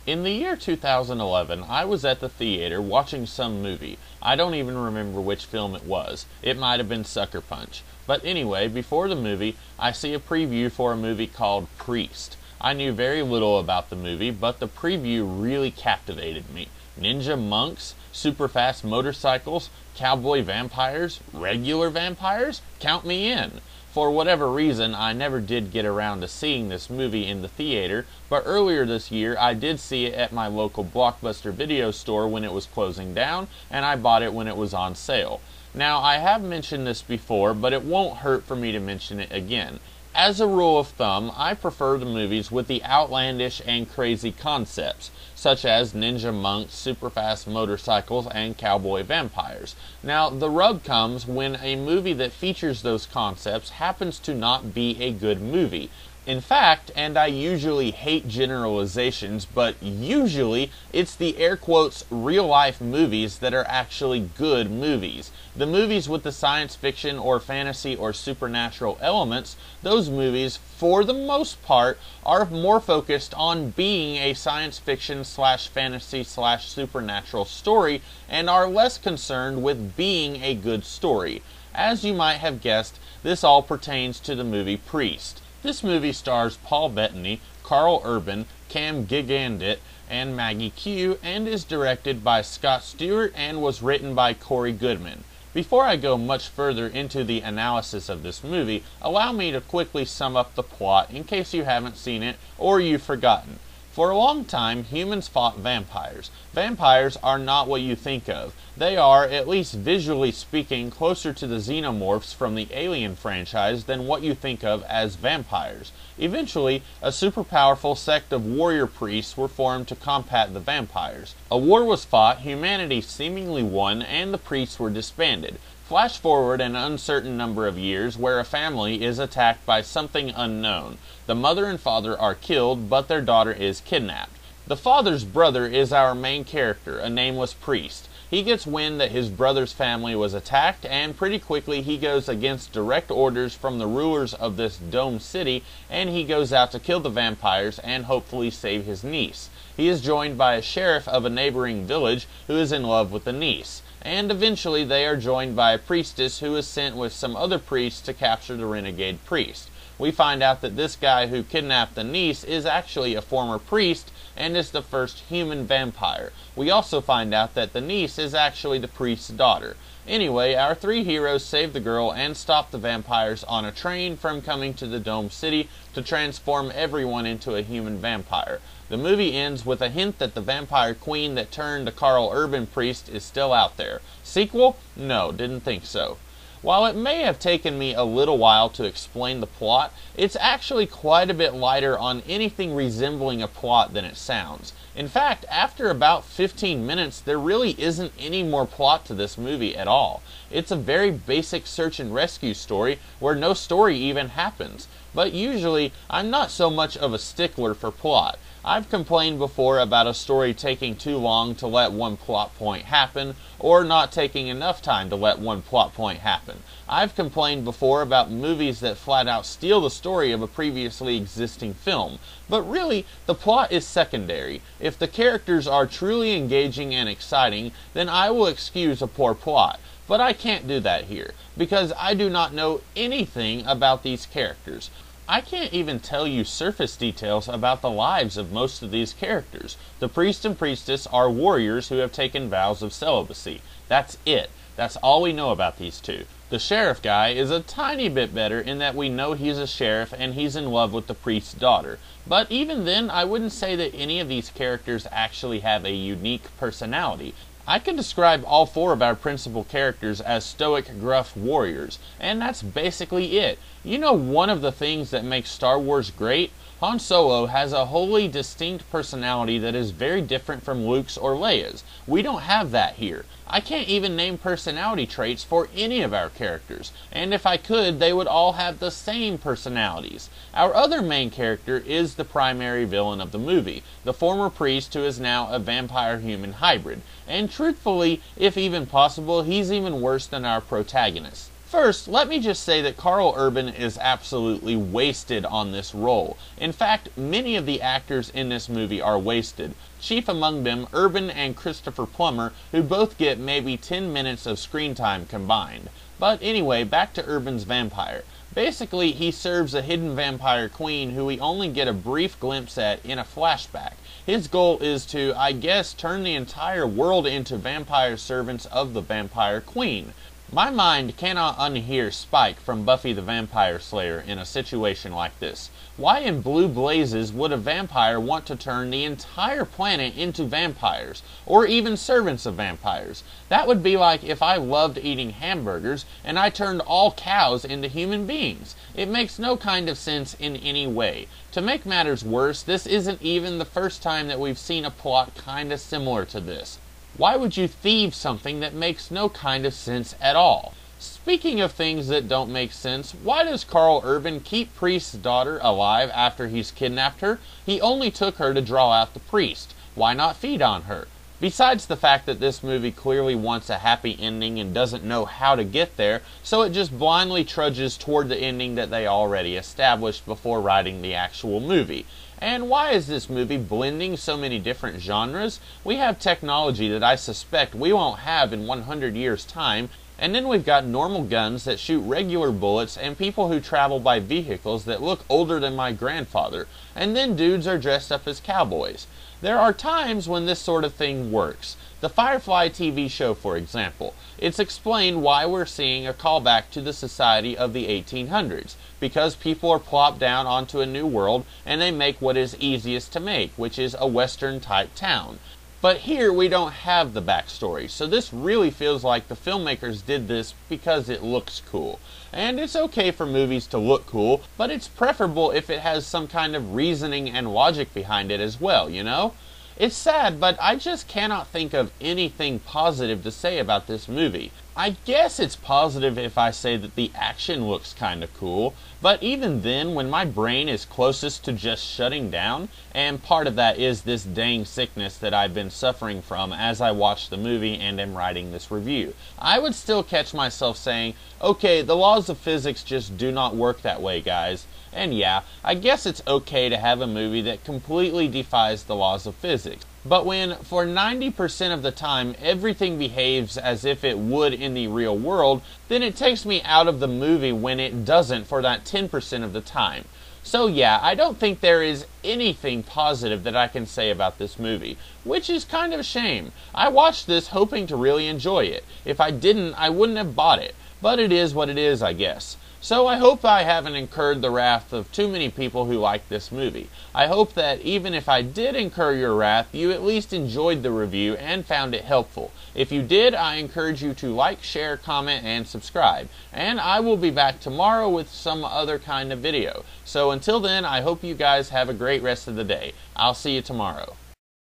In the year 2011, I was at the theater watching some movie. I don't even remember which film it was. It might have been Sucker Punch. But anyway, before the movie, I see a preview for a movie called Priest. I knew very little about the movie, but the preview really captivated me. Ninja monks, super fast motorcycles, cowboy vampires, regular vampires? Count me in! For whatever reason, I never did get around to seeing this movie in the theater, but earlier this year I did see it at my local Blockbuster video store when it was closing down, and I bought it when it was on sale. Now, I have mentioned this before, but it won't hurt for me to mention it again. As a rule of thumb, I prefer the movies with the outlandish and crazy concepts, such as ninja monks, super fast motorcycles, and cowboy vampires. Now, the rub comes when a movie that features those concepts happens to not be a good movie. In fact, and I usually hate generalizations, but usually it's the air quotes real life movies that are actually good movies. The movies with the science fiction or fantasy or supernatural elements, those movies, for the most part, are more focused on being a science fiction slash fantasy slash supernatural story and are less concerned with being a good story. As you might have guessed, this all pertains to the movie Priest. This movie stars Paul Bettany, Karl Urban, Cam Gigandet, and Maggie Q, and is directed by Scott Stewart and was written by Corey Goodman. Before I go much further into the analysis of this movie, allow me to quickly sum up the plot in case you haven't seen it or you've forgotten. For a long time, humans fought vampires. Vampires are not what you think of. They are, at least visually speaking, closer to the xenomorphs from the Alien franchise than what you think of as vampires. Eventually, a super powerful sect of warrior priests were formed to combat the vampires. A war was fought, humanity seemingly won, and the priests were disbanded. Flash forward an uncertain number of years where a family is attacked by something unknown. The mother and father are killed, but their daughter is kidnapped. The father's brother is our main character, a nameless priest. He gets wind that his brother's family was attacked, and pretty quickly he goes against direct orders from the rulers of this dome city, and he goes out to kill the vampires and hopefully save his niece. He is joined by a sheriff of a neighboring village who is in love with the niece. And eventually they are joined by a priestess who is sent with some other priests to capture the renegade priest. We find out that this guy who kidnapped the niece is actually a former priest and is the first human vampire. We also find out that the niece is actually the priest's daughter. Anyway, our three heroes save the girl and stop the vampires on a train from coming to the Dome City to transform everyone into a human vampire. The movie ends with a hint that the vampire queen that turned a Karl Urban priest is still out there. Sequel? No, didn't think so. While it may have taken me a little while to explain the plot, it's actually quite a bit lighter on anything resembling a plot than it sounds. In fact, after about 15 minutes, there really isn't any more plot to this movie at all. It's a very basic search and rescue story where no story even happens. But usually, I'm not so much of a stickler for plot. I've complained before about a story taking too long to let one plot point happen, or not taking enough time to let one plot point happen. I've complained before about movies that flat out steal the story of a previously existing film. But really, the plot is secondary. If the characters are truly engaging and exciting, then I will excuse a poor plot. But I can't do that here, because I do not know anything about these characters. I can't even tell you surface details about the lives of most of these characters. The priest and priestess are warriors who have taken vows of celibacy. That's it. That's all we know about these two. The sheriff guy is a tiny bit better in that we know he's a sheriff and he's in love with the priest's daughter. But even then, I wouldn't say that any of these characters actually have a unique personality. I can describe all four of our principal characters as stoic, gruff warriors, and that's basically it. You know, one of the things that makes Star Wars great? Han Solo has a wholly distinct personality that is very different from Luke's or Leia's. We don't have that here. I can't even name personality traits for any of our characters, and if I could, they would all have the same personalities. Our other main character is the primary villain of the movie, the former priest who is now a vampire-human hybrid, and truthfully, if even possible, he's even worse than our protagonist. First, let me just say that Karl Urban is absolutely wasted on this role. In fact, many of the actors in this movie are wasted. Chief among them, Urban and Christopher Plummer, who both get maybe 10 minutes of screen time combined. But anyway, back to Urban's vampire. Basically, he serves a hidden vampire queen who we only get a brief glimpse at in a flashback. His goal is to, I guess, turn the entire world into vampire servants of the vampire queen. My mind cannot unhear Spike from Buffy the Vampire Slayer in a situation like this. Why in blue blazes would a vampire want to turn the entire planet into vampires, or even servants of vampires? That would be like if I loved eating hamburgers and I turned all cows into human beings. It makes no kind of sense in any way. To make matters worse, this isn't even the first time that we've seen a plot kinda similar to this. Why would you thieve something that makes no kind of sense at all? Speaking of things that don't make sense, why does Karl Urban keep Priest's daughter alive after he's kidnapped her? He only took her to draw out the priest. Why not feed on her? Besides the fact that this movie clearly wants a happy ending and doesn't know how to get there, so it just blindly trudges toward the ending that they already established before writing the actual movie. And why is this movie blending so many different genres? We have technology that I suspect we won't have in 100 years' time, and then we've got normal guns that shoot regular bullets and people who travel by vehicles that look older than my grandfather, and then dudes are dressed up as cowboys. There are times when this sort of thing works. The Firefly TV show, for example. It's explained why we're seeing a callback to the society of the 1800s, because people are plopped down onto a new world and they make what is easiest to make, which is a western-type town. But here we don't have the backstory, so this really feels like the filmmakers did this because it looks cool. And it's okay for movies to look cool, but it's preferable if it has some kind of reasoning and logic behind it as well, you know? It's sad, but I just cannot think of anything positive to say about this movie. I guess it's positive if I say that the action looks kinda cool, but even then, when my brain is closest to just shutting down, and part of that is this dang sickness that I've been suffering from as I watch the movie and am writing this review, I would still catch myself saying, okay, the laws of physics just do not work that way, guys. And yeah, I guess it's okay to have a movie that completely defies the laws of physics. But when, for 90% of the time, everything behaves as if it would in the real world, then it takes me out of the movie when it doesn't for that 10% of the time. So yeah, I don't think there is anything positive that I can say about this movie, which is kind of a shame. I watched this hoping to really enjoy it. If I didn't, I wouldn't have bought it. But it is what it is, I guess. So I hope I haven't incurred the wrath of too many people who like this movie. I hope that even if I did incur your wrath, you at least enjoyed the review and found it helpful. If you did, I encourage you to like, share, comment, and subscribe. And I will be back tomorrow with some other kind of video. So until then, I hope you guys have a great rest of the day. I'll see you tomorrow.